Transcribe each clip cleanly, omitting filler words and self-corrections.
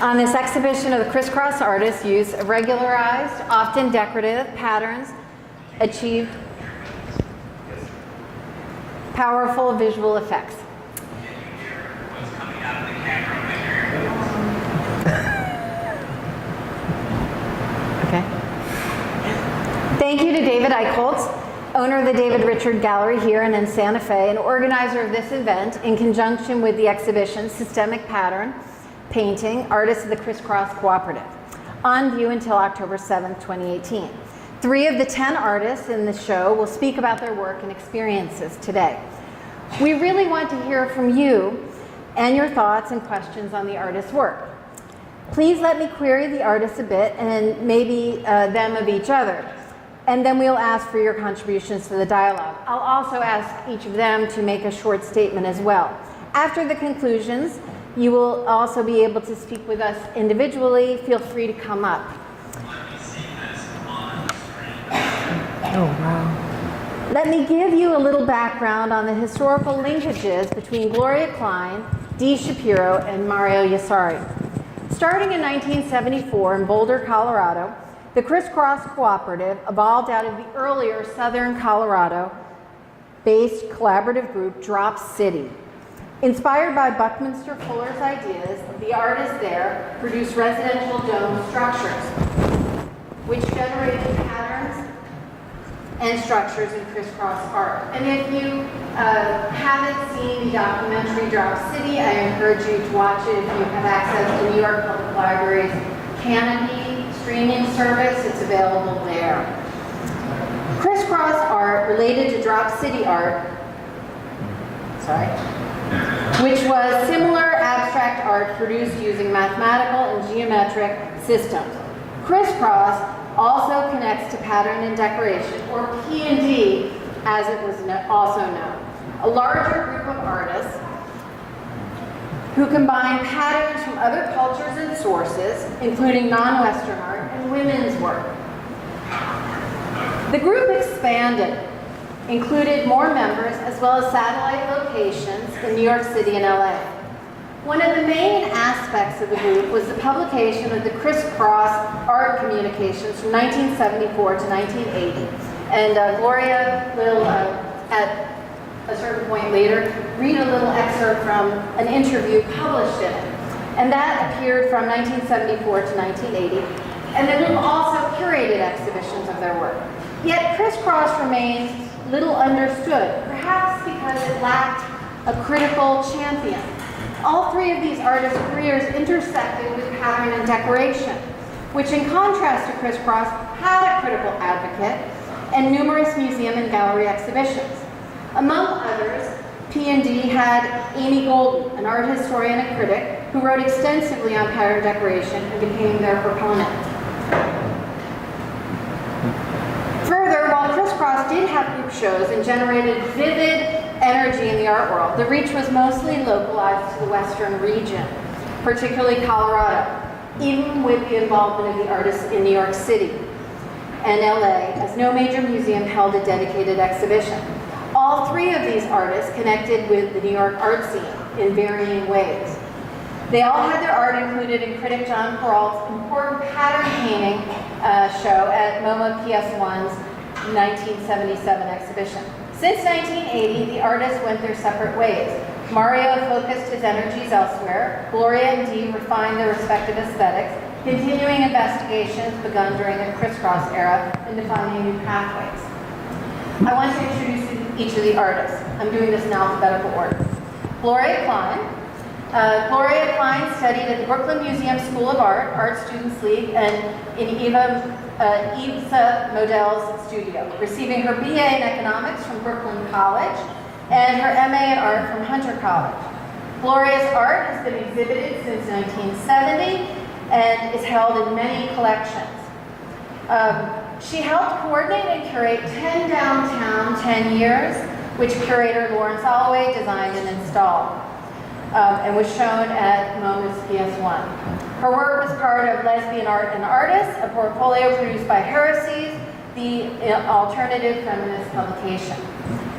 On this exhibition of the Criss-Cross artists use regularized, often decorative patterns, achieved powerful visual effects. Okay. Thank you to David Eichholz, owner of the David Richard Gallery here and in Santa Fe, and organizer of this event in conjunction with the exhibition Systemic Pattern Painting, Artists of the Criss-Cross Cooperative, on view until October 7th, 2018. 3 of the 10 artists in the show will speak about their work and experiences today. We really want to hear from you and your thoughts and questions on the artist's work. Please let me query the artists a bit and maybe them of each other, and then we'll ask for your contributions to the dialogue. I'll also ask each of them to make a short statement as well. After the conclusions, you will also be able to speak with us individually. Feel free to come up. Oh, wow. Let me give you a little background on the historical linkages between Gloria Klein, D. Shapiro, and Mario Yrisarry. Starting in 1974 in Boulder, Colorado, the Criss-Cross Cooperative evolved out of the earlier Southern Colorado-based collaborative group Drop City. Inspired by Buckminster Fuller's ideas, the artists there produced residential dome structures, which generated patterns and structures in Criss-Cross art. And if you haven't seen the documentary Drop City, I encourage you to watch it if you have access to New York Public Library's Canopy streaming service. It's available there. Criss-Cross art related to Drop City art, which was similar abstract art produced using mathematical and geometric systems. Criss-Cross also connects to pattern and decoration, or P&D as it was also known, a larger group of artists who combine patterns from other cultures and sources, including non-Western art and women's work. The group expanded, included more members, as well as satellite locations in New York City and LA. One of the main aspects of the group was the publication of the Criss-Cross art communications from 1974 to 1980. And Gloria will, at a certain point later, read a little excerpt from an interview published in it. And that appeared from 1974 to 1980. And the group also curated exhibitions of their work. Yet Criss-Cross remains little understood, perhaps because it lacked a critical champion. All 3 of these artists' careers intersected with pattern and decoration, which in contrast to Criss-Cross had a critical advocate and numerous museum and gallery exhibitions. Among others, P&D had Amy Golden, an art historian and critic, who wrote extensively on pattern decoration and became their proponent. Further, while Criss-Cross did have group shows and generated vivid energy in the art world, the reach was mostly localized to the Western region, particularly Colorado, even with the involvement of the artists in New York City and LA, as no major museum held a dedicated exhibition. All 3 of these artists connected with the New York art scene in varying ways. They all had their art included in critic John Peralt's important pattern painting show at MoMA PS1's 1977 exhibition. Since 1980, the artists went their separate ways. Mario focused his energies elsewhere. Gloria and Dee refined their respective aesthetics, continuing investigations begun during the Criss-Cross era and defining new pathways. I want to introduce each of the artists. I'm doing this in alphabetical order. Gloria Klein. Gloria Klein studied at the Brooklyn Museum School of Art, Art Students League, and in Yves Model's studio, receiving her BA in economics from Brooklyn College and her MA in art from Hunter College. Gloria's art has been exhibited since 1970 and is held in many collections. She helped coordinate and curate 10 Downtown 10 Years, which curator Lawrence Holloway designed and installed, and was shown at MoMA's PS1. Her work was part of Lesbian Art and Artists, a portfolio produced by Heresies, the alternative feminist publication.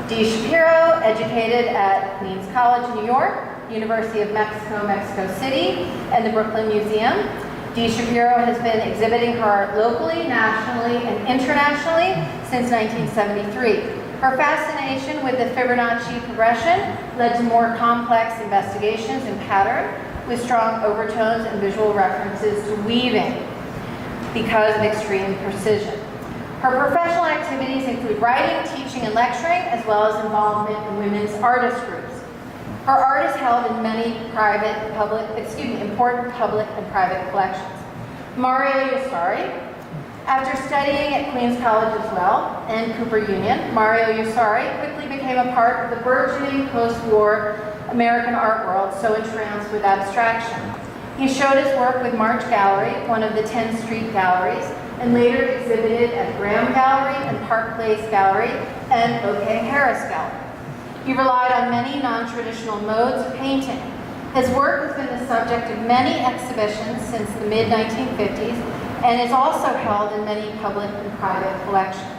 D. Shapiro, educated at Queens College, New York, University of Mexico, Mexico City, and the Brooklyn Museum. Shapiro has been exhibiting her art locally, nationally, and internationally since 1973. Her fascination with the Fibonacci progression led to more complex investigations in pattern with strong overtones and visual references to weaving because of extreme precision. Her professional activities include writing, teaching, and lecturing, as well as involvement in women's artist groups. Her art is held in many important public and private collections. Mario Yrisarry, after studying at Queens College as well, and Cooper Union, Mario Yrisarry quickly became a part of the burgeoning post-war American art world so entranced with abstraction. He showed his work with March Gallery, one of the 10th Street galleries, and later exhibited at Graham Gallery and Park Place Gallery and O.K. Harris Gallery. He relied on many non-traditional modes of painting. His work has been the subject of many exhibitions since the mid-1950s and is also held in many public and private collections.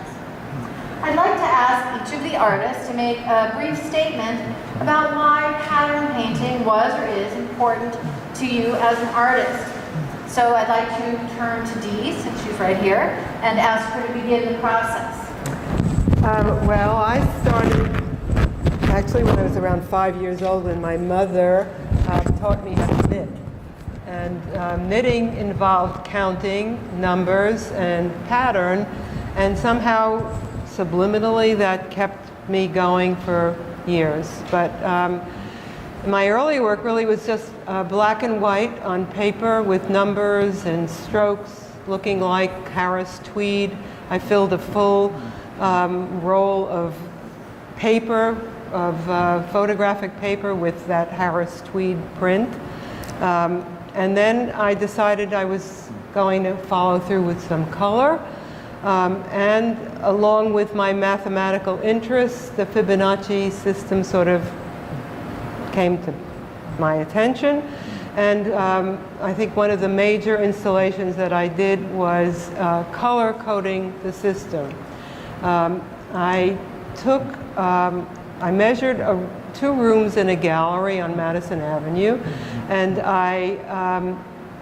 I'd like to ask each of the artists to make a brief statement about why pattern painting was or is important to you as an artist. So I'd like to turn to Dee, since she's right here, and ask her to begin the process. Well, I started actually when I was around 5 years old, when my mother taught me how to knit. And knitting involved counting numbers and pattern, and somehow subliminally that kept me going for years. But my early work really was just black and white on paper with numbers and strokes looking like Harris tweed. I filled a full roll of paper, of photographic paper with that Harris tweed print. And then I decided I was going to follow through with some color. And along with my mathematical interests, the Fibonacci system sort of came to my attention. And I think one of the major installations that I did was color coding the system. I measured 2 rooms in a gallery on Madison Avenue, and I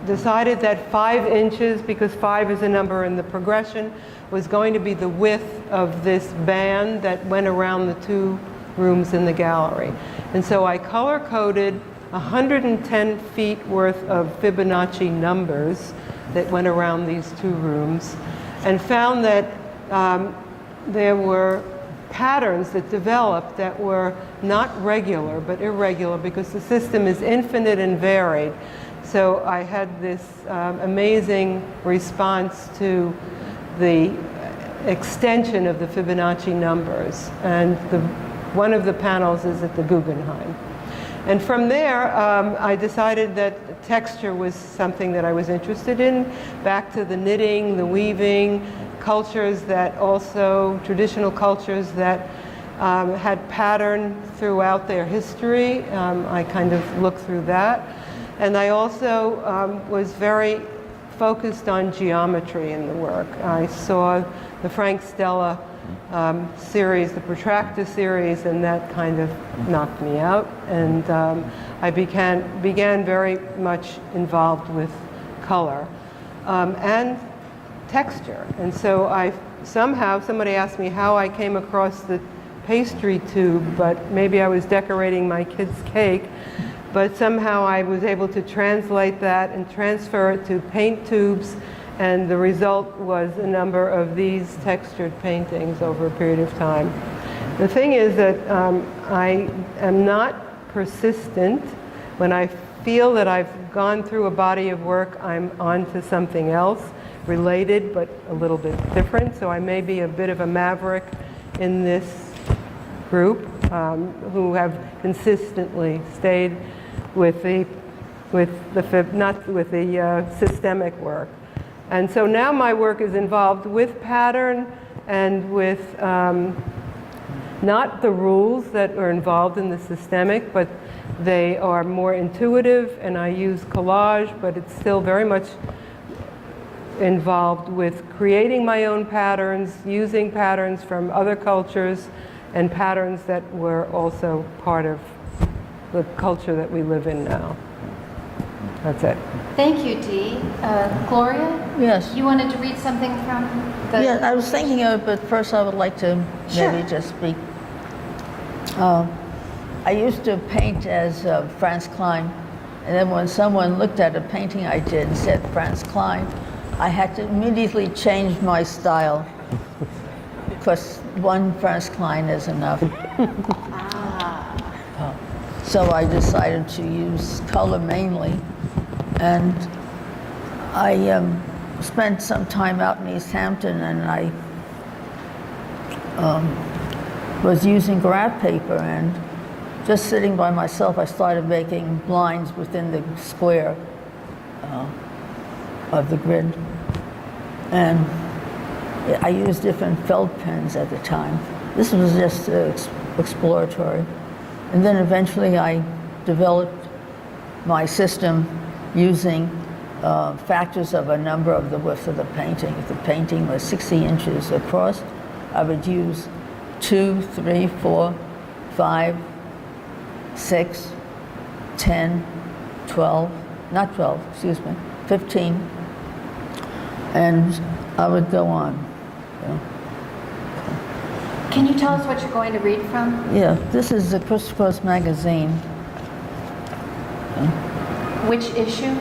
decided that 5 inches, because 5 is a number in the progression, was going to be the width of this band that went around the 2 rooms in the gallery. And so I color-coded 110 feet worth of Fibonacci numbers that went around these 2 rooms, and found that there were patterns that developed that were not regular but irregular, because the system is infinite and varied. So I had this amazing response to the extension of the Fibonacci numbers, and one of the panels is at the Guggenheim. And from there, I decided that texture was something that I was interested in, back to the knitting, the weaving, cultures that also, traditional cultures that had pattern throughout their history. I kind of looked through that. And I also was very focused on geometry in the work. I saw the Frank Stella series, the Protractor series, and that kind of knocked me out. And I began very much involved with color and texture. And so somebody asked me how I came across the pastry tube, but maybe I was decorating my kid's cake. But somehow I was able to translate that and transfer it to paint tubes, and the result was a number of these textured paintings over a period of time. The thing is that I am not persistent. When I feel that I've gone through a body of work, I'm on to something else, related but a little bit different. So I may be a bit of a maverick in this group who have consistently stayed with the systemic work. And so now my work is involved with pattern and with not the rules that are involved in the systemic, but they are more intuitive, and I use collage, but it's still very much involved with creating my own patterns, using patterns from other cultures, and patterns that were also part of the culture that we live in now. That's it. Thank you, Dee. Gloria? Yes. You wanted to read something from the... Yeah, I was thinking of it, but first I would like to Sure. maybe just speak. I used to paint as Franz Klein, and then when someone looked at a painting I did and said Franz Klein, I had to immediately change my style, because one Franz Klein is enough. So I decided to use color mainly, and I spent some time out in East Hampton, and I was using graph paper, and just sitting by myself, I started making lines within the square of the grid. And I used different felt pens at the time. This was just exploratory. And then eventually I developed my system using factors of a number of the width of the painting. If the painting was 60 inches across, I would use 2, 3, 4, 5, 6, 10, 12, not 12, excuse me, 15, and I would go on. Can you tell us what you're going to read from? Yeah, this is the Criss-Cross magazine, Which issue?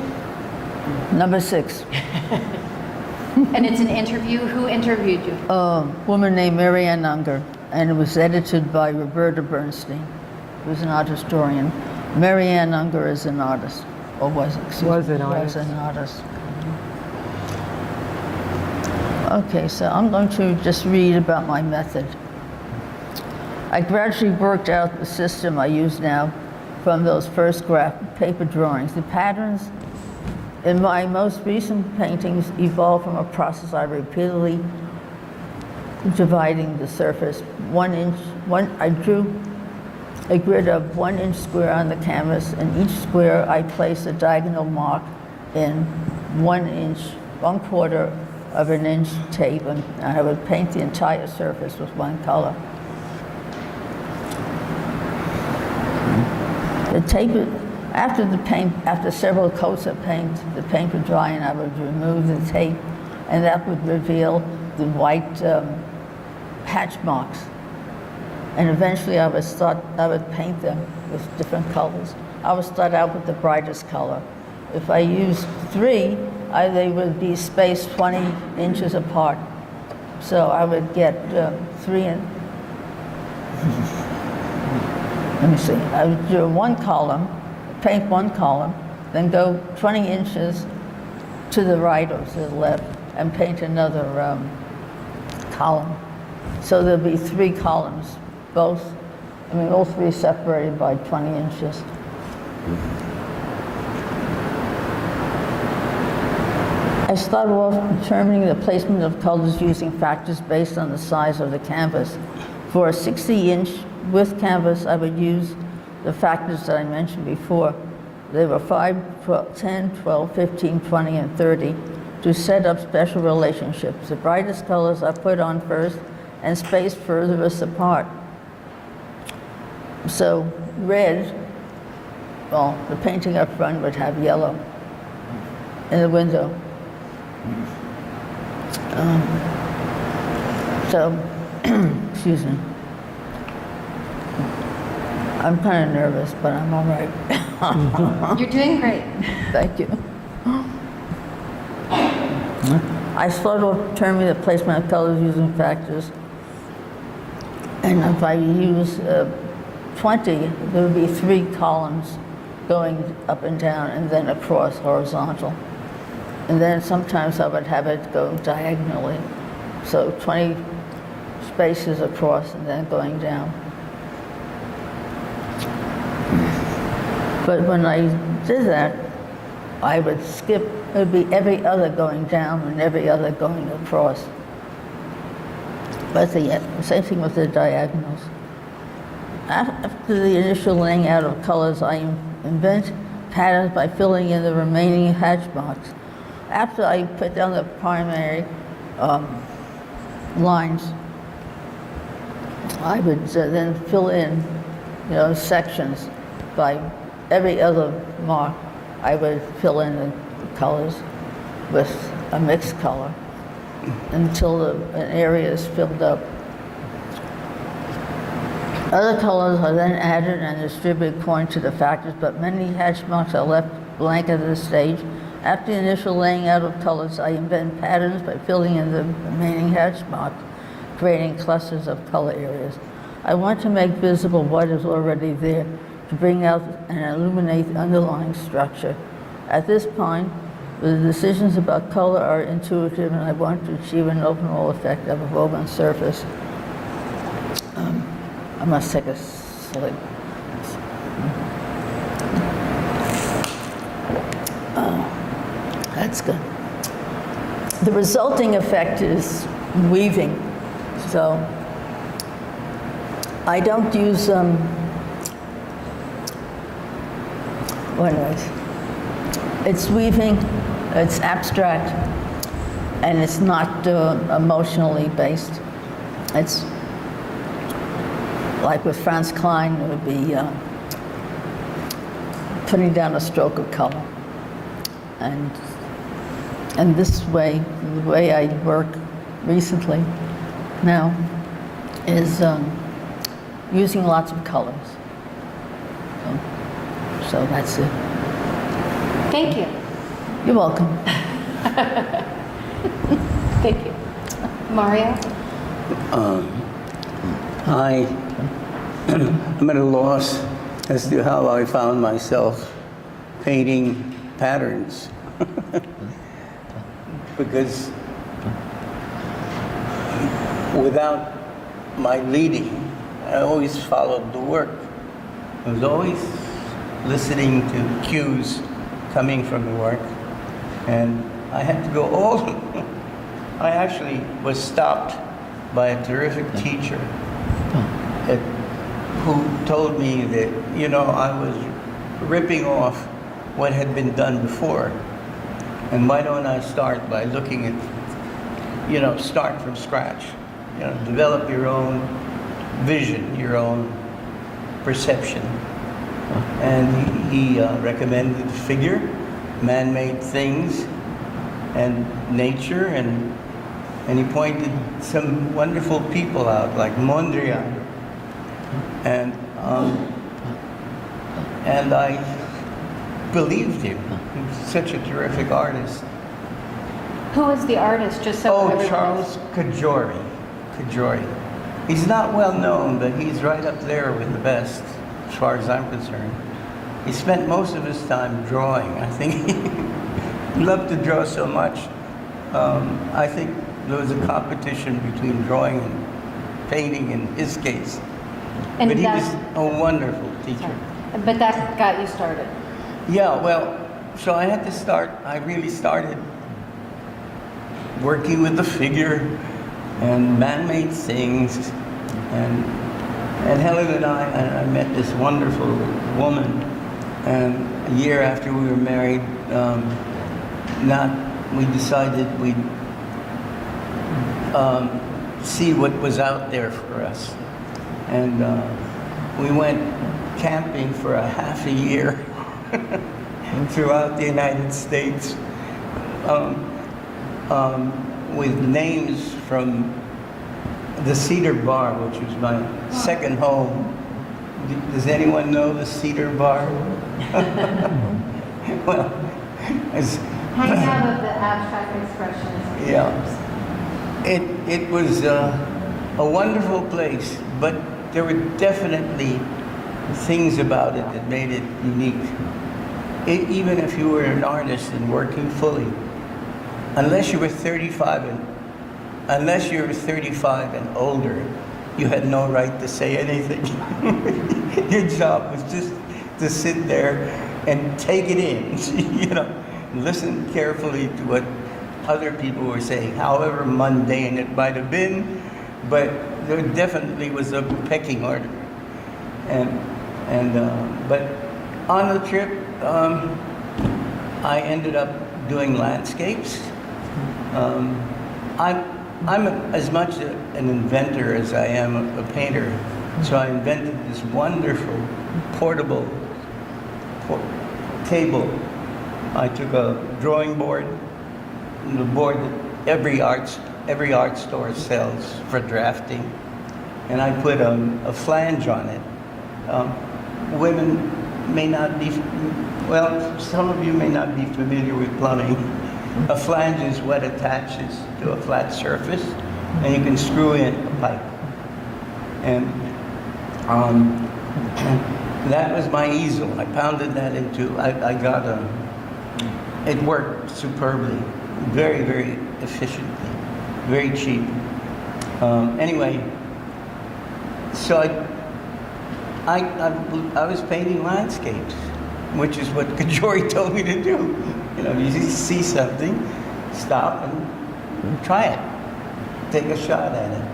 number 6. And it's an interview. Who interviewed you? A woman named Mary Ann Unger, and it was edited by Roberta Bernstein, who's an art historian. Mary Ann Unger is an artist, or was, excuse Was me, an artist. Was an artist. Okay, so I'm going to just read about my method. I gradually worked out the system I use now from those first graph paper drawings. The patterns in my most recent paintings evolved from a process I repeatedly dividing the surface 1 inch. I drew a grid of 1 inch square on the canvas, and each square I placed a diagonal mark in 1 inch, 1/4 of an inch tape, and I would paint the entire surface with one color. The tape, after several coats of paint, the paint would dry, and I would remove the tape, and that would reveal the white hatch marks. And eventually I would paint them with different colors. I would start out with the brightest color. If I used 3, they would be spaced 20 inches apart. So I would get 3 and let me see. I would do one column, paint one column, then go 20 inches to the right or to the left and paint another column. So there'll be 3 columns, all 3 separated by 20 inches. I started off determining the placement of colors using factors based on the size of the canvas. For a 60-inch width canvas, I would use the factors that I mentioned before. They were 5, 12, 10, 12, 15, 20, and 30 to set up special relationships. The brightest colors I put on first and spaced furthest apart. So red, well, the painting up front would have yellow in the window. Excuse me. I'm kind of nervous, but I'm all right. You're doing great. Thank you. I started off determining the placement of colors using factors. And if I use 20, there would be 3 columns going up and down and then across horizontal. And then sometimes I would have it go diagonally. So 20 spaces across and then going down. But when I did that, I would skip, it would be every other going down and every other going across. But the same thing with the diagonals. After the initial laying out of colors, I invent patterns by filling in the remaining hatch marks. After I put down the primary lines, I would then fill in, sections. by every other mark, I would fill in the colors with a mixed color until an area is filled up. Other colors are then added and distributed according to the factors, but many hatch marks are left blank at this stage. After the initial laying out of colors, I invent patterns by filling in the remaining hatch marks, creating clusters of color areas. I want to make visible what is already there, to bring out and illuminate the underlying structure. At this point, the decisions about color are intuitive, and I want to achieve an overall effect of a woven surface. I must take a slip. That's good. The resulting effect is weaving. So I don't use it's weaving, it's abstract, and it's not emotionally based. It's like with Franz Klein, it would be putting down a stroke of color. And this way, the way I work recently now is using lots of colors. So that's it. Thank you. You're welcome. Thank you. Mario? I'm at a loss as to how I found myself painting patterns. Because without my leading, I always followed the work. I was always listening to cues coming from the work, and I had to go all. I actually was stopped by a terrific teacher who told me that, I was ripping off what had been done before. And why don't I start by looking at, start from scratch, develop your own vision, your own perception. And he recommended figure, man-made things, and nature, and he pointed some wonderful people out, like Mondrian. And I believed him. He was such a terrific artist. Who is the artist, just so everyone Charles knows? Kajori. He's not well known, but he's right up there with the best, as far as I'm concerned. He spent most of his time drawing. I think he loved to draw so much. I think there was a competition between drawing and painting in his case. And but he was that's- a wonderful teacher. Sorry. But that got you started. Yeah, well, so I had to start, I really started working with the figure and man-made things. And Helen and I met this wonderful woman, and a year after we were married, we decided we'd see what was out there for us. And we went camping for a half a year throughout the United States with names from the Cedar Bar, which was my second home. Does anyone know the Cedar Bar? Well, Hang out of the abstract expressionist. yeah. It was a wonderful place, but there were definitely things about it that made it unique. Even if you were an artist and working fully, unless you were 35 and older, you had no right to say anything. Your job was just to sit there and take it in, listen carefully to what other people were saying, however mundane it might have been, but there definitely was a pecking order. But on the trip, I ended up doing landscapes. I'm as much an inventor as I am a painter. So I invented this wonderful portable table. I took a drawing board, the board that every art store sells for drafting, and I put a flange on it. Women may not be, well, some of you may not be familiar with plumbing. A flange is what attaches to a flat surface, and you can screw in a pipe. And that was my easel. I pounded that into, I got it worked superbly, very, very efficiently, very cheap. Anyway, so I was painting landscapes, which is what Kajori told me to do. You know, you see something, stop and try it, take a shot at it.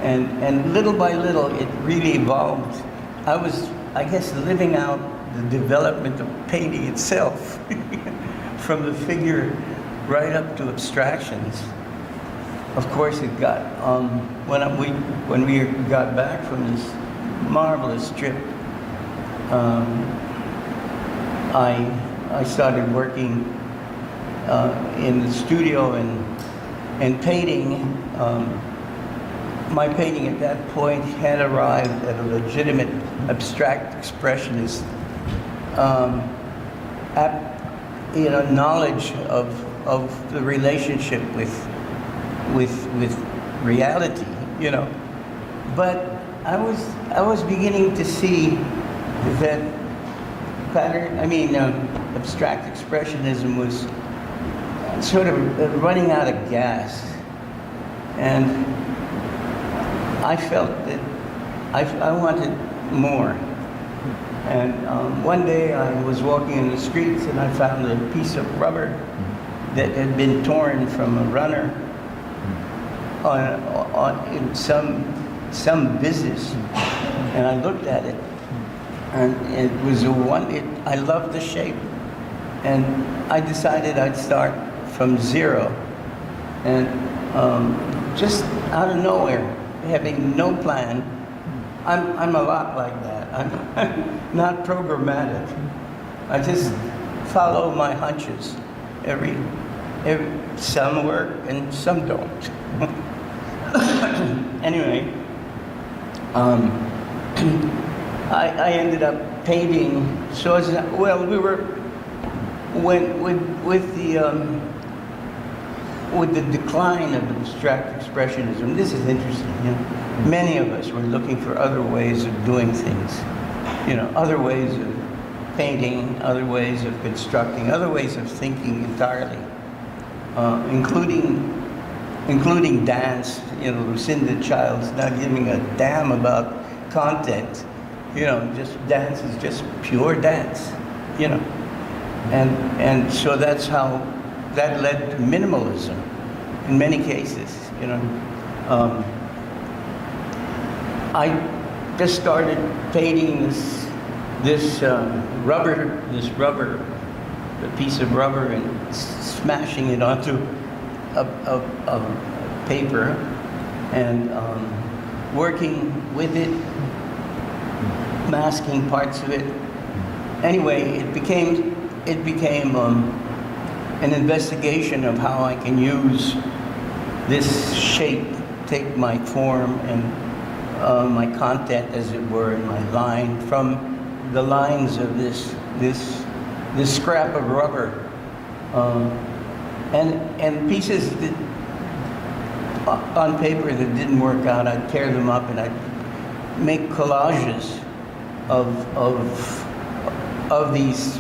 And little by little, it really evolved. I was, I guess, living out the development of painting itself, from the figure right up to abstractions. Of course, it got, when we got back from this marvelous trip, I started working in the studio and painting. My painting at that point had arrived at a legitimate abstract expressionist knowledge of the relationship with reality, you know. But I was beginning to see that abstract expressionism was sort of running out of gas, and I felt that I wanted more. And one day I was walking in the streets and I found a piece of rubber that had been torn from a runner in some business, and I looked at it, and it was I loved the shape, and I decided I'd start from zero, and just out of nowhere, having no plan. I'm a lot like that. I'm not programmatic. I just follow my hunches. Some work and some don't. Anyway, I ended up painting. So we were with the decline of abstract expressionism. This is interesting. You know? Many of us were looking for other ways of doing things. You know, other ways of painting, other ways of constructing, other ways of thinking entirely, including dance. You know, Lucinda Child's not giving a damn about content. You know, just dance is just pure dance. You know, and so that's how that led to minimalism in many cases. You know, I just started painting this piece of rubber and smashing it onto a paper and working with it, masking parts of it. Anyway, it became an investigation of how I can use this shape, take my form and my content, as it were, in my line, from the lines of this scrap of rubber, and pieces that, on paper that didn't work out, I'd tear them up and I'd make collages of these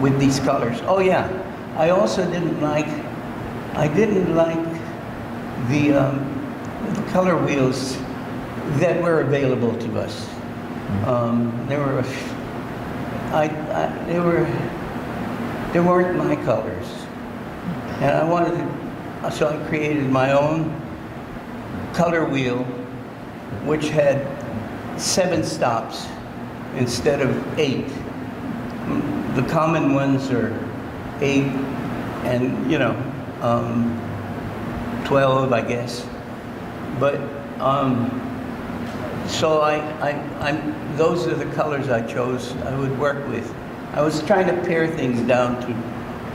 with these colors. Oh yeah, I also didn't like the color wheels that were available to us. They weren't my colors, and I wanted to, so I created my own color wheel, which had 7 stops instead of 8. The common ones are 8 and 12, I guess. But So those are the colors I chose, I would work with. I was trying to pare things down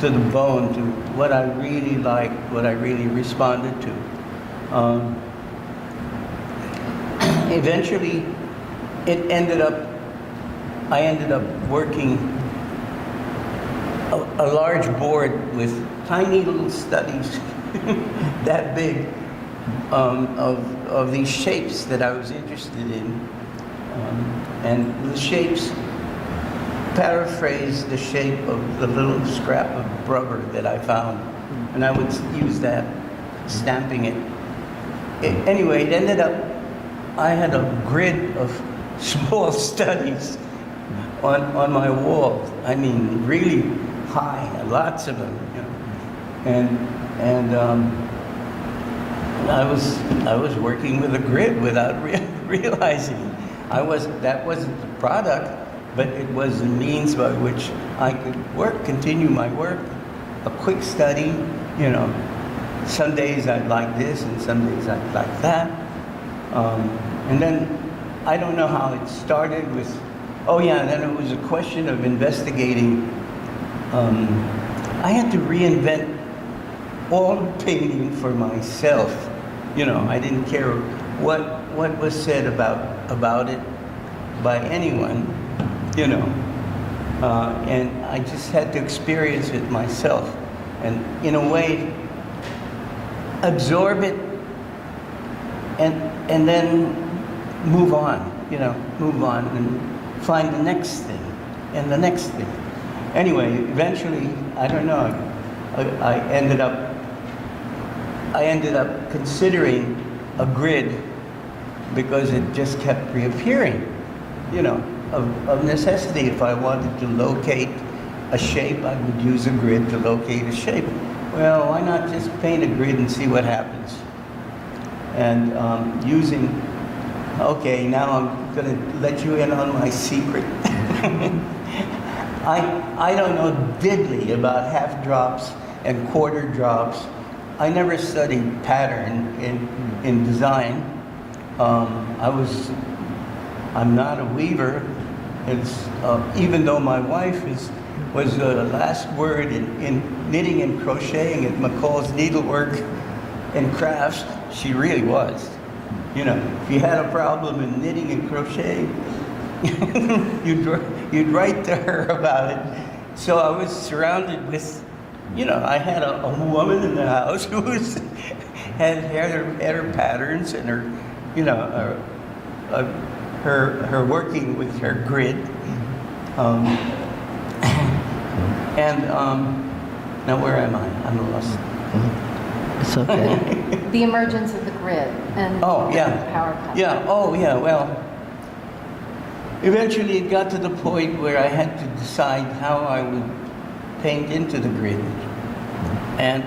to the bone, to what I really liked, what I really responded to. Eventually, I ended up working a large board with tiny little studies that big of these shapes that I was interested in. And the shapes paraphrase the shape of the little scrap of rubber that I found. And I would use that, stamping it. Anyway, it ended up, I had a grid of small studies on my wall. I mean, really high, lots of them. You know. And I was working with a grid without realizing that wasn't the product, but it was the means by which I could continue my work, a quick study. You know, some days I'd like this, and some days I'd like that. And then I don't know how it started with. Oh yeah, then it was a question of investigating. I had to reinvent all painting for myself. You know, I didn't care what was said about it by anyone. You know, and I just had to experience it myself, and in a way, absorb it, and then move on. You know, move on and find the next thing, and the next thing. Anyway, eventually, I don't know. I ended up considering a grid because it just kept reappearing. You know, of necessity, if I wanted to locate a shape, I would use a grid to locate a shape. Well, why not just paint a grid and see what happens? And okay, now I'm going to let you in on my secret. I don't know diddly about half drops and quarter drops. I never studied pattern in design. I'm not a weaver. Even though my wife was the last word in knitting and crocheting at McCall's Needlework and Crafts, she really was. You know, if you had a problem in knitting and crocheting, you'd write to her about it. So I was surrounded with, you know, I had a woman in the house who had her patterns and her, you know, her working with her grid. Now where am I? I'm lost. It's okay. The emergence of the grid and the power pattern. Yeah, well, eventually it got to the point where I had to decide how I would paint into the grid. And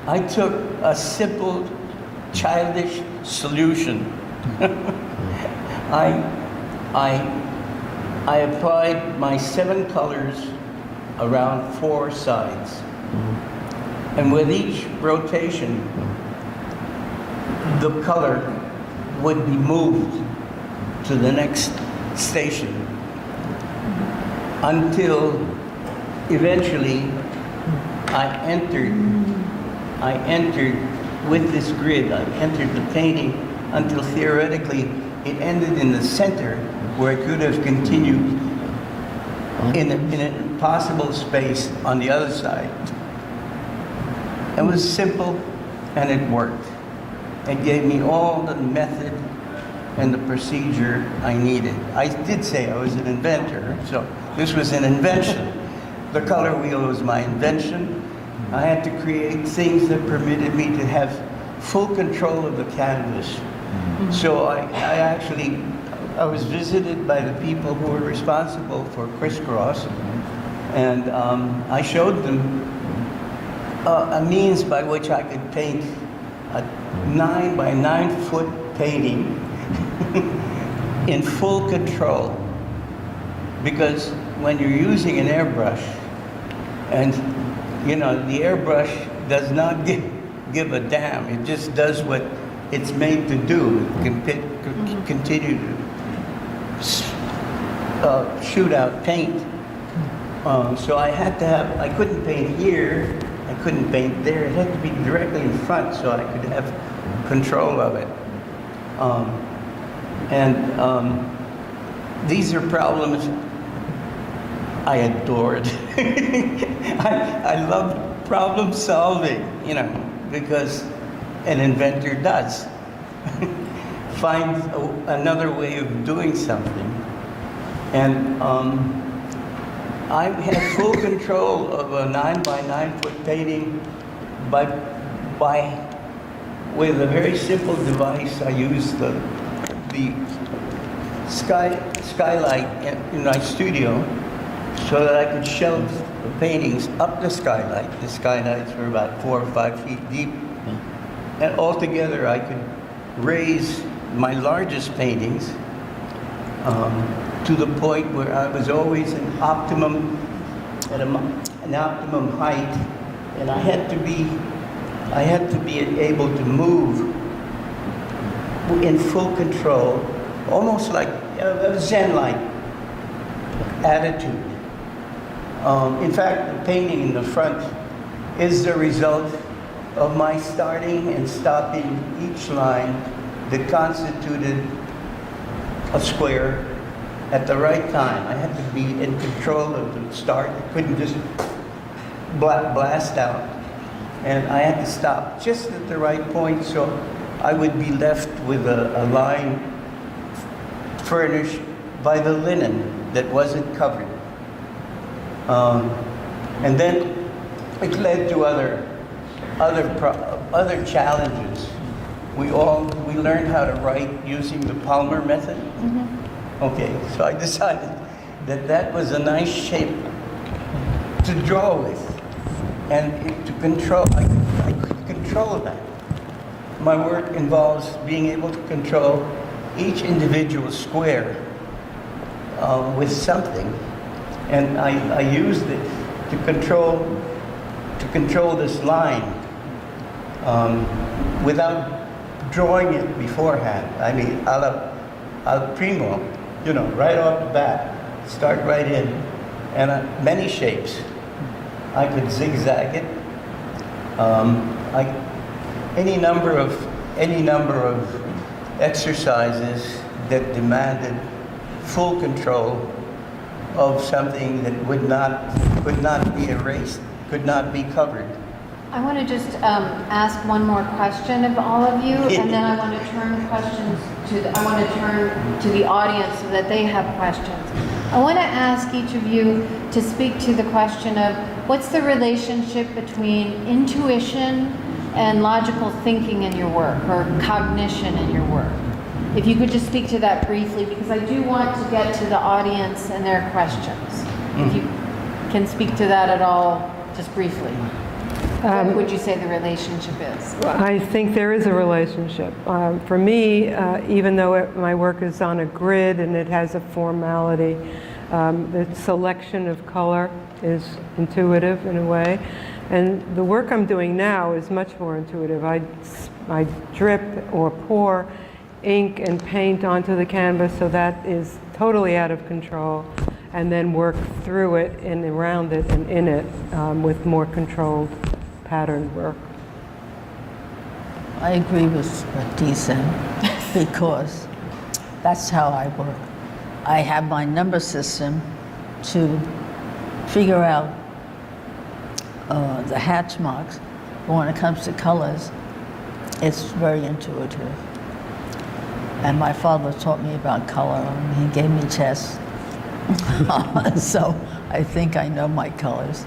I took a simple, childish solution. I applied my 7 colors around 4 sides. And with each rotation, the color would be moved to the next station until eventually I entered with this grid, I entered the painting until theoretically it ended in the center where it could have continued in an impossible space on the other side. It was simple and it worked. It gave me all the method and the procedure I needed. I did say I was an inventor, so this was an invention. The color wheel was my invention. I had to create things that permitted me to have full control of the canvas. So I was visited by the people who were responsible for Criss-Cross, and I showed them a means by which I could paint a 9 by 9 foot painting in full control. Because when you're using an airbrush, and you know, the airbrush does not give a damn. It just does what it's made to do. It can continue to shoot out paint. So I had to have, I couldn't paint here, I couldn't paint there. It had to be directly in front so I could have control of it. These are problems I adored. I love problem solving, you know, because an inventor does. Finds another way of doing something. And I had full control of a 9 by 9 foot painting with a very simple device. I used the skylight in my studio so that I could shelve the paintings up the skylight. The skylights were about 4 or 5 feet deep. And altogether I could raise my largest paintings to the point where I was always at an optimum height, and I had to be able to move in full control, almost like a Zen-like attitude. In fact, the painting in the front is the result of my starting and stopping each line that constituted a square at the right time. I had to be in control of the start. I couldn't just blast out. And I had to stop just at the right point so I would be left with a line furnished by the linen that wasn't covered. And then it led to other challenges. We learned how to write using the Palmer method. Mm-hmm. Okay, so I decided that was a nice shape to draw with, and to control. I could control that. My work involves being able to control each individual square with something, and I used it to control this line without drawing it beforehand. I mean, al primo, you know, right off the bat, start right in, and many shapes. I could zigzag it. Any number of exercises that demanded full control of something that could not be erased, could not be covered. I want to just ask one more question of all of you, and then I want to turn to the audience so that they have questions. I want to ask each of you to speak to the question of what's the relationship between intuition and logical thinking in your work, or cognition in your work. If you could just speak to that briefly, because I do want to get to the audience and their questions. If you can speak to that at all, just briefly. What would you say the relationship is? I think there is a relationship. For me, even though my work is on a grid and it has a formality, the selection of color is intuitive in a way. And the work I'm doing now is much more intuitive. I drip or pour ink and paint onto the canvas, so that is totally out of control, and then work through it and around it and in it with more controlled pattern work. I agree with what Dee said, because that's how I work. I have my number system to figure out the hatch marks, but when it comes to colors, it's very intuitive. And my father taught me about color, and he gave me tests. So I think I know my colors.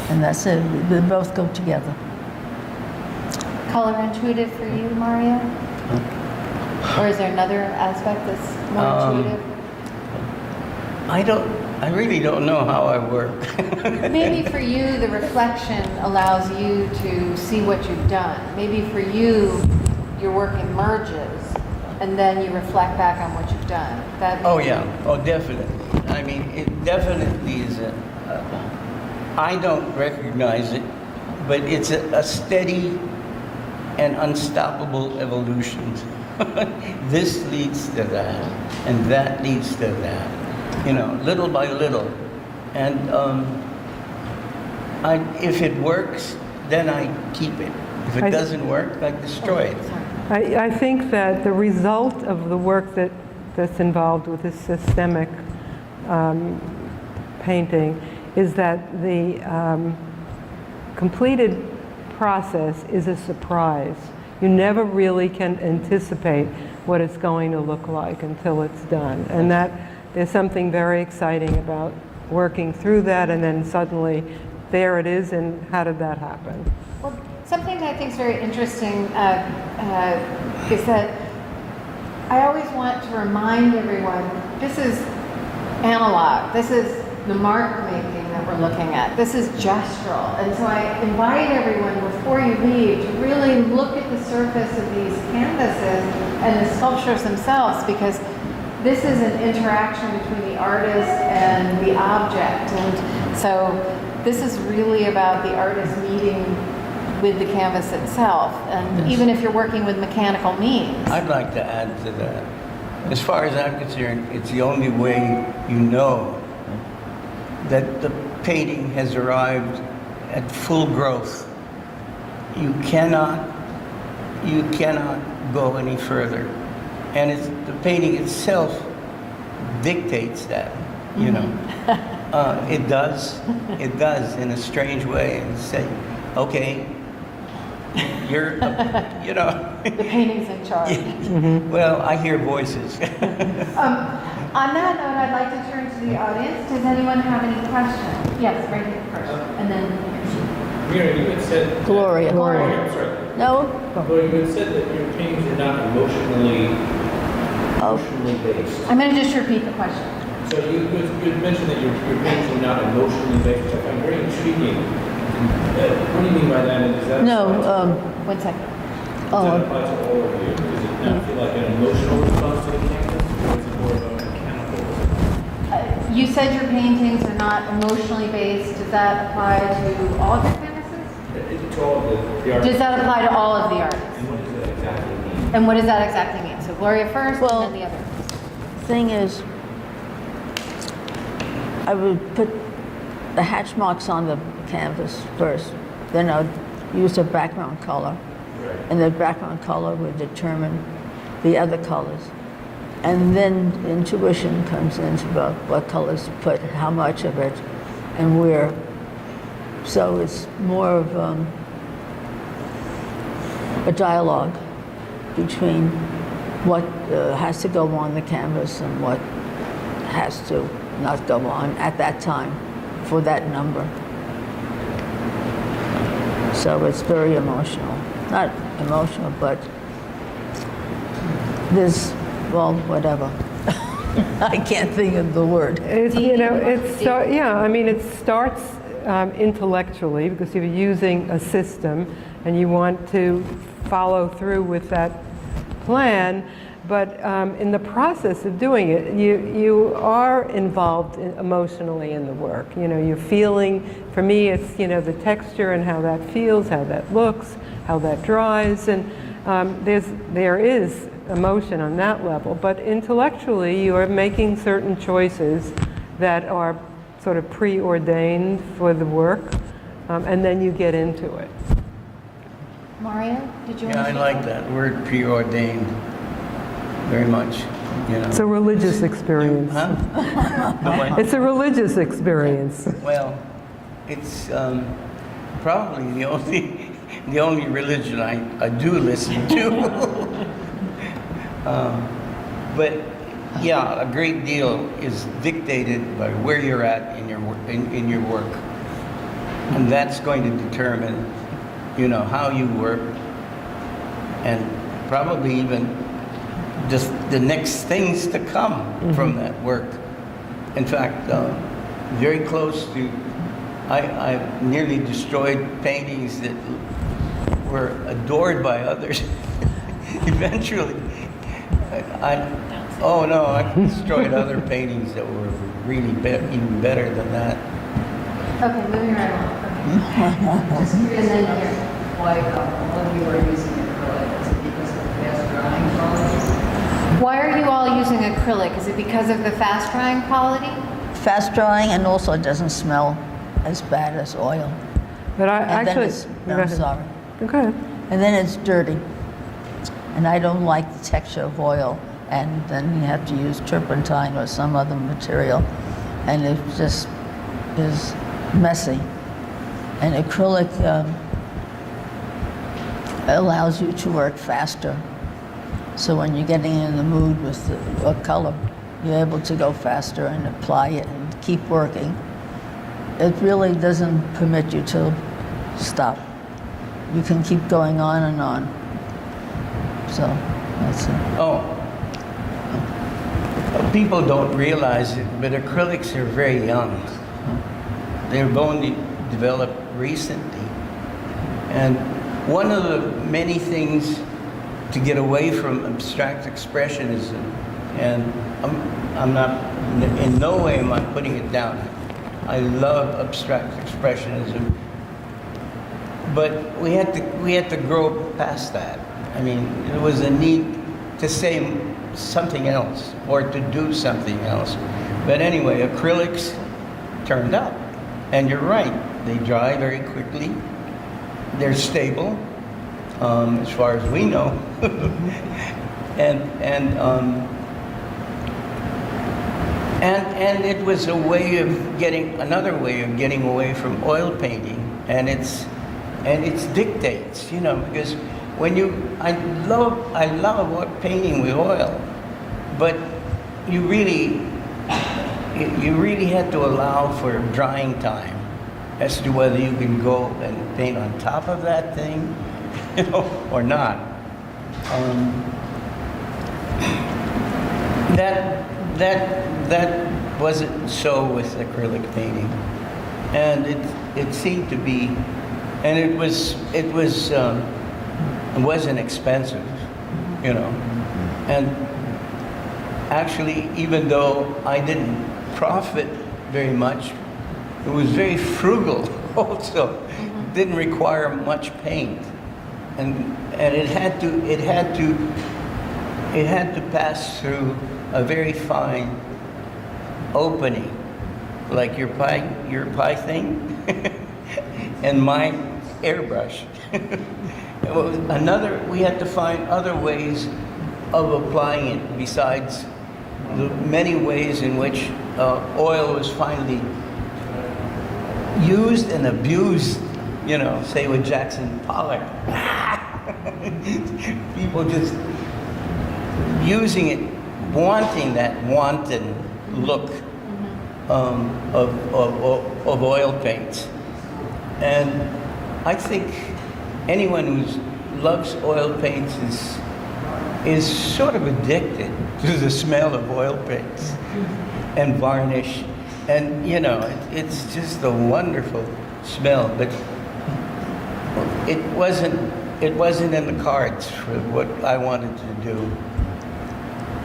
And that's it. They both go together. Color intuitive for you, Mario? Or is there another aspect that's more intuitive? I really don't know how I work. Maybe for you, the reflection allows you to see what you've done. Maybe for you, your work emerges, and then you reflect back on what you've done. Oh yeah, oh definitely. I mean, it definitely is I don't recognize it, but it's a steady and unstoppable evolutions. This leads to that, and that leads to that, you know, little by little. And if it works, then I keep it. If it doesn't work, I destroy it. I think that the result of the work that's involved with this systemic painting is that the completed process is a surprise. You never really can anticipate what it's going to look like until it's done. And that there's something very exciting about working through that, and then suddenly there it is, and how did that happen? Well, something that I think is very interesting is that I always want to remind everyone, this is analog. This is the mark making that we're looking at. This is gestural. And so I invite everyone, before you leave, to really look at the surface of these canvases and the sculptures themselves, because this is an interaction between the artist and the object. And so this is really about the artist meeting with the canvas itself. And even if you're working with mechanical means. I'd like to add to that. As far as I'm concerned, it's the only way you know that the painting has arrived at full growth. You cannot go any further. And the painting itself dictates that, you know. It does in a strange way, and say, okay, you're, you know. The painting's in charge. Well, I hear voices. On that note, I'd like to turn to the audience. Does anyone have any questions? Yes, right here first, and then. Mira, you had said... Gloria. I'm sorry. No? Well, you had said that your paintings are not emotionally based. I'm going to just repeat the question. So you had mentioned that your paintings are not emotionally based, which I find very intriguing. What do you mean by that? And does that One second. does that apply to all of you? Does it not feel like an emotional response to the canvas, or is it more of a mechanical response? You said your paintings are not emotionally based. Does that apply to all of your canvases? To all of the artists. Does that apply to all of the artists? And what does that exactly mean? And what does that exactly mean? So Gloria first, Well- and then the other. Thing is, I would put the hatch marks on the canvas first, then I'd use a background color, and the background color would determine the other colors. And then intuition comes into about what colors to put, how much of it, and where. So it's more of a dialogue between what has to go on the canvas and what has to not go on at that time for that number. So it's very emotional. Not emotional, but there's, well, whatever. I can't think of the word. It starts intellectually, because you're using a system and you want to follow through with that plan. But in the process of doing it, you are involved emotionally in the work. You know, you're feeling, for me, it's, you know, the texture and how that feels, how that looks, how that dries, and there is emotion on that level. But intellectually, you are making certain choices that are sort of preordained for the work, and then you get into it. Mario, did you want Yeah, to I say like something? that word, preordained, very much, you know. It's a religious experience. Huh? The what? It's a religious experience. Well, it's probably the only religion I do listen to. But yeah, a great deal is dictated by where you're at in your work, and that's going to determine, you know, how you work, and probably even just the next things to come from that work. In fact, very close to, I nearly destroyed paintings that were adored by others. Eventually, I destroyed other paintings that were really even better than that. Okay, moving right along. Okay. And then here. why all of you are using acrylic? Is it because of the fast drying quality? Why are you all using acrylic? Is it because of the fast drying quality? Fast drying, and also it doesn't smell as bad as oil. But I And then actually, it's, go I'm ahead. sorry. Okay. And then it's dirty. And I don't like the texture of oil. And then you have to use turpentine or some other material. And it just is messy. And acrylic allows you to work faster. So when you're getting in the mood with a color, you're able to go faster and apply it and keep working. It really doesn't permit you to stop. You can keep going on and on. So that's it. Oh, people don't realize it, but acrylics are very young. They've only developed recently. And one of the many things to get away from abstract expressionism, and I'm not, in no way am I putting it down. I love abstract expressionism, but we had to grow past that. I mean, it was a need to say something else or to do something else. But anyway, acrylics turned up, and you're right, they dry very quickly. They're stable, as far as we know, and it was a way of another way of getting away from oil painting, and it's dictates, you know, because I love painting with oil, but you really had to allow for drying time as to whether you can go and paint on top of that thing, you know, or not. That wasn't so with acrylic painting, and it seemed to be, and it wasn't expensive, you know, and actually, even though I didn't profit very much, it was very frugal also. Didn't require much paint, and it had to pass through a very fine opening, like your pie thing, and my airbrush. We had to find other ways of applying it besides the many ways in which oil was finally used and abused, you know, say with Jackson Pollock. People just using it, wanting that wanton look of oil paints. And I think anyone who loves oil paints is sort of addicted to the smell of oil paints and varnish. And, you know, it's just a wonderful smell, but it wasn't in the cards for what I wanted to do.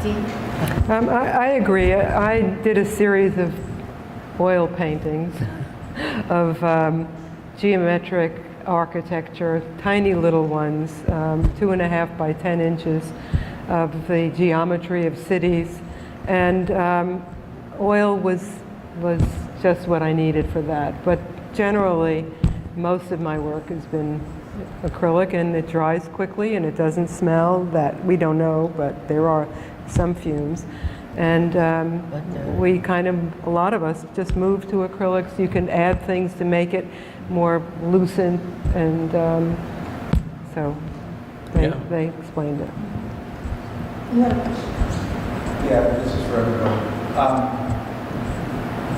Dean? I agree. I did a series of oil paintings of geometric architecture, tiny little ones, 2.5 by 10 inches, of the geometry of cities, and oil was just what I needed for that. But generally, most of my work has been acrylic, and it dries quickly, and it doesn't smell. That we don't know, but there are some fumes. And we kind of, a lot of us just move to acrylics. You can add things to make it more lucent, and so they explained it. Yeah, this is for everyone.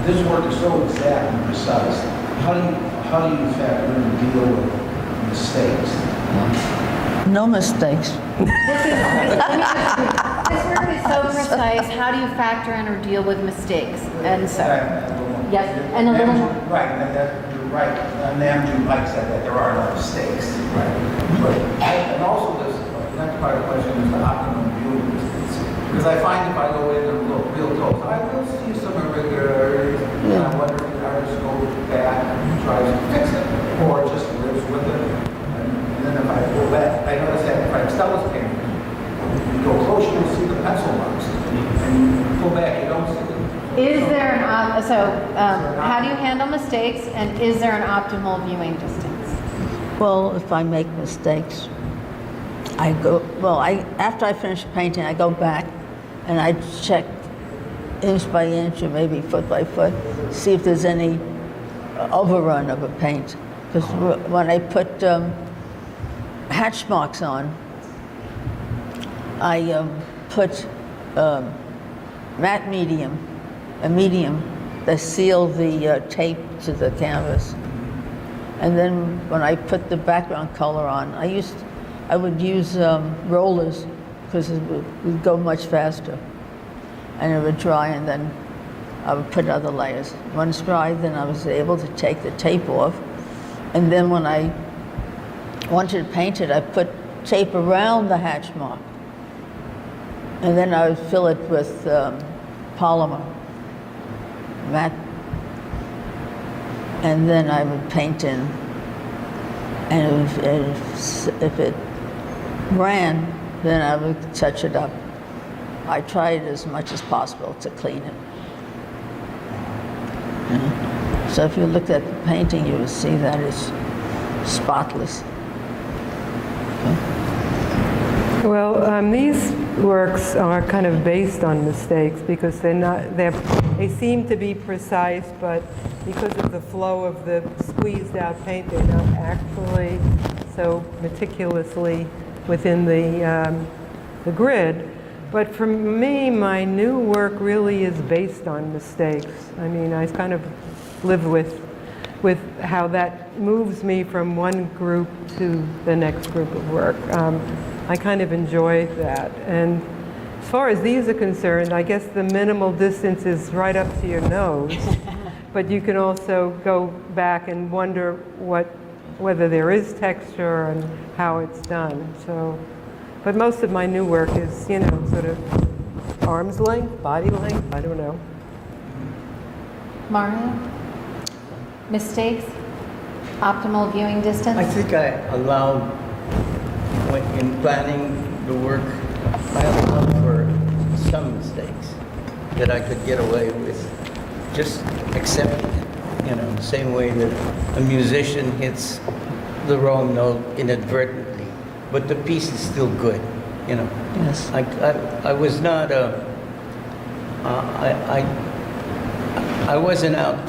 This work is so exact and precise. How do you factor in and deal with mistakes? No mistakes. This work is so precise. How do you factor in or deal with mistakes? And so, yes, and a little more. Right, you're right. Namju Mike said that there are no mistakes. Right. And also, this next part of the question is the optimum view of mistakes. Because I find if I go in and look real close, I will see some irregularities, and I wonder if the artist goes back and tries to fix it, or just lives with it. And So how do you handle mistakes, and is there an optimal viewing distance? Well, if I make mistakes, after I finish painting, I go back and I check inch by inch or maybe foot by foot, see if there's any overrun of a paint. Because when I put hatch marks on, I put matte medium, a medium that sealed the tape to the canvas. And then when I put the background color on, I would use rollers because it would go much faster. And it would dry, and then I would put other layers. When it's dry, then I was able to take the tape off. And then when I wanted to paint it, I put tape around the hatch mark. And then I would fill it with polymer, matte. And then I would paint in. And if it ran, then I would touch it up. I tried as much as possible to clean it. So if you looked at the painting, you would see that it's spotless. Well, these works are kind of based on mistakes because they seem to be precise, but because of the flow of the squeezed out paint, they're not actually so meticulously within the grid. But for me, my new work really is based on mistakes. I mean, I kind of live with how that moves me from one group to the next group of work. I kind of enjoy that. And as far as these are concerned, I guess the minimal distance is right up to your nose. But you can also go back and wonder whether there is texture and how it's done. So. But most of my new work is, sort of arm's length, body length, I don't know. Mario? Mistakes? Optimal viewing distance? I think I allowed, when in planning the work, I allowed for some mistakes that I could get away with just accepting it. The same way that a musician hits the wrong note inadvertently. But the piece is still good, Yes. I was not I wasn't out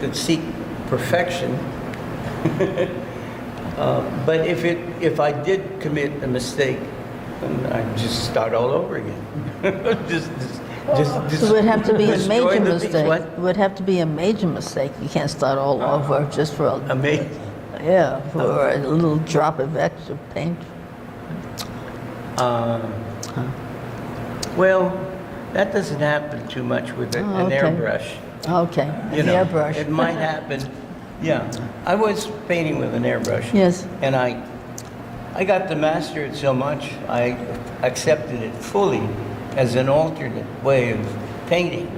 to seek perfection. But if I did commit a mistake, then I'd just start all over again. just So it would have to be a destroy major the piece. mistake. What? It would have to be a major mistake. You can't start all over just for Amazing. for a little drop of extra paint. Well, that doesn't happen too much with an okay. airbrush. Okay, an airbrush. It might happen. Yeah, I was painting with an airbrush. Yes. And I got to master it so much, I accepted it fully as an alternate way of painting.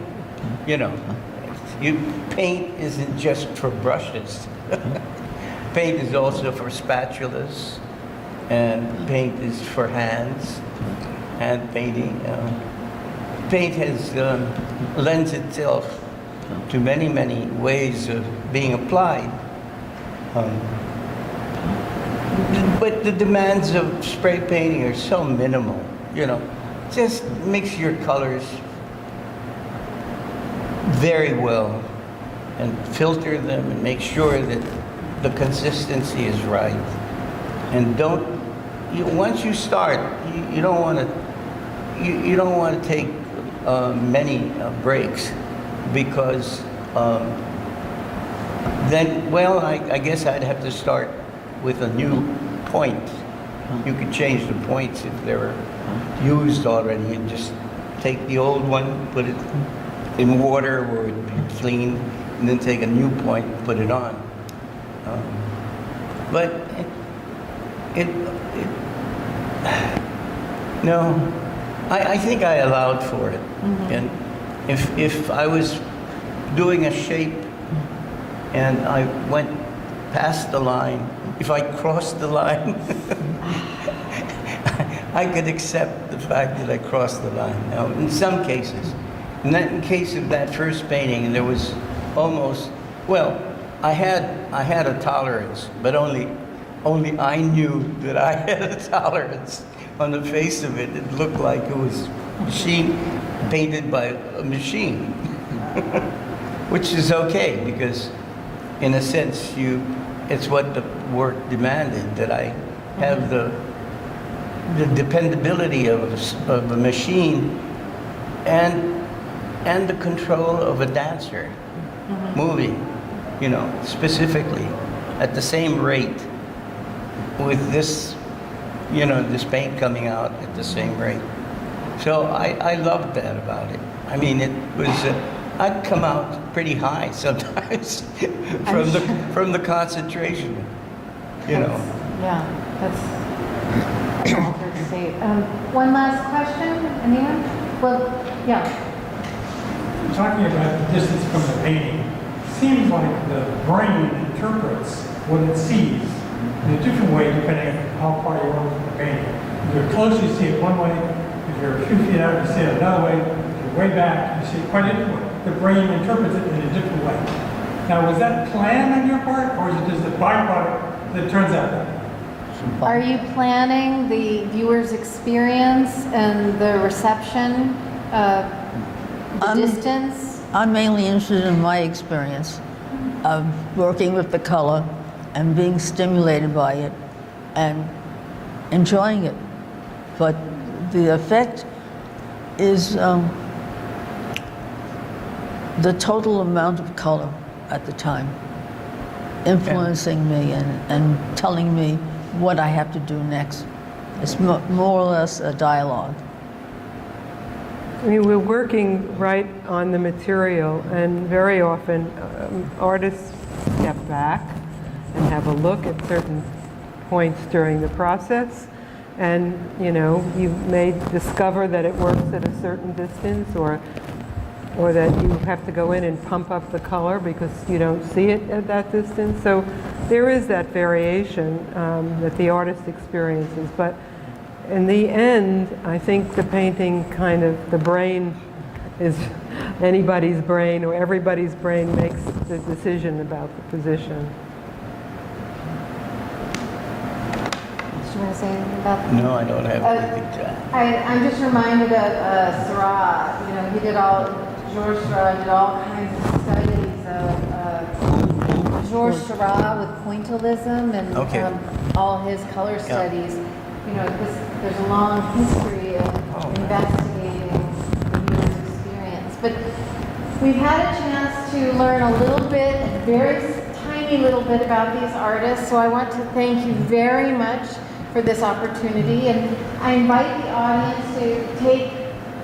Paint isn't just for brushes. Paint is also for spatulas, and paint is for hands, hand painting. Paint has lends itself to many, many ways of being applied. But the demands of spray painting are so minimal, Just mix your colors very well and filter them and make sure that the consistency is right. And once you start, you don't want to take many breaks, because then, I guess I'd have to start with a new point. You could change the points if they were used already, and just take the old one, put it in water where it'd be clean, and then take a new point and put it on. But no, I think I allowed for it. Mm-hmm. And if I was doing a shape and I went past the line, if I crossed the line, I could accept the fact that I crossed the line. Now, in some cases, in case of that first painting, there was almost, well, I had a tolerance, but only I knew that I had a tolerance. On the face of it, it looked like it was painted by a machine, which is okay because, in a sense, it's what the work demanded, that I have the dependability of a machine and the control of a dancer moving, specifically at the same rate with this, this paint coming out at the same rate. So I loved that about it. I mean, it was, I'd come out pretty high sometimes from the concentration, Yeah, that's altered state. One last question, anyone? Well, yeah. Talking about the distance from the painting, seems like the brain interprets what it sees in a different way depending on how far you are from the painting. If you're close, you see it one way. If you're a few feet out, you see it another way. If you're way back, you see it quite a different way. The brain interprets it in a different way. Now, was that planned on your part, or is it just a byproduct that turns out that way? Are you planning the viewer's experience and the reception, the distance? I'm mainly interested in my experience of working with the color and being stimulated by it and enjoying it. But the effect is the total amount of color at the time influencing me and telling me what I have to do next. It's more or less a dialogue. I mean, we're working right on the material, and very often artists step back and have a look at certain points during the process, and you may discover that it works at a certain distance, or that you have to go in and pump up the color because you don't see it at that distance. So there is that variation that the artist experiences, but in the end, I think the painting the brain is anybody's brain, or everybody's brain makes the decision about the position. Do you want to say anything about that? No, I don't have anything to add. I'm just reminded of Swartz. He did Georges Seurat did all kinds of studies of Georges Seurat with pointillism and all his color studies. There's a long history of investigating the viewer's experience. But we've had a chance to learn a little bit, a very tiny little bit about these artists. So I want to thank you very much for this opportunity. And I invite the audience to take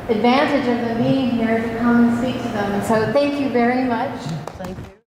advantage of them being here to come and speak to them. And so thank you very much. Thank you.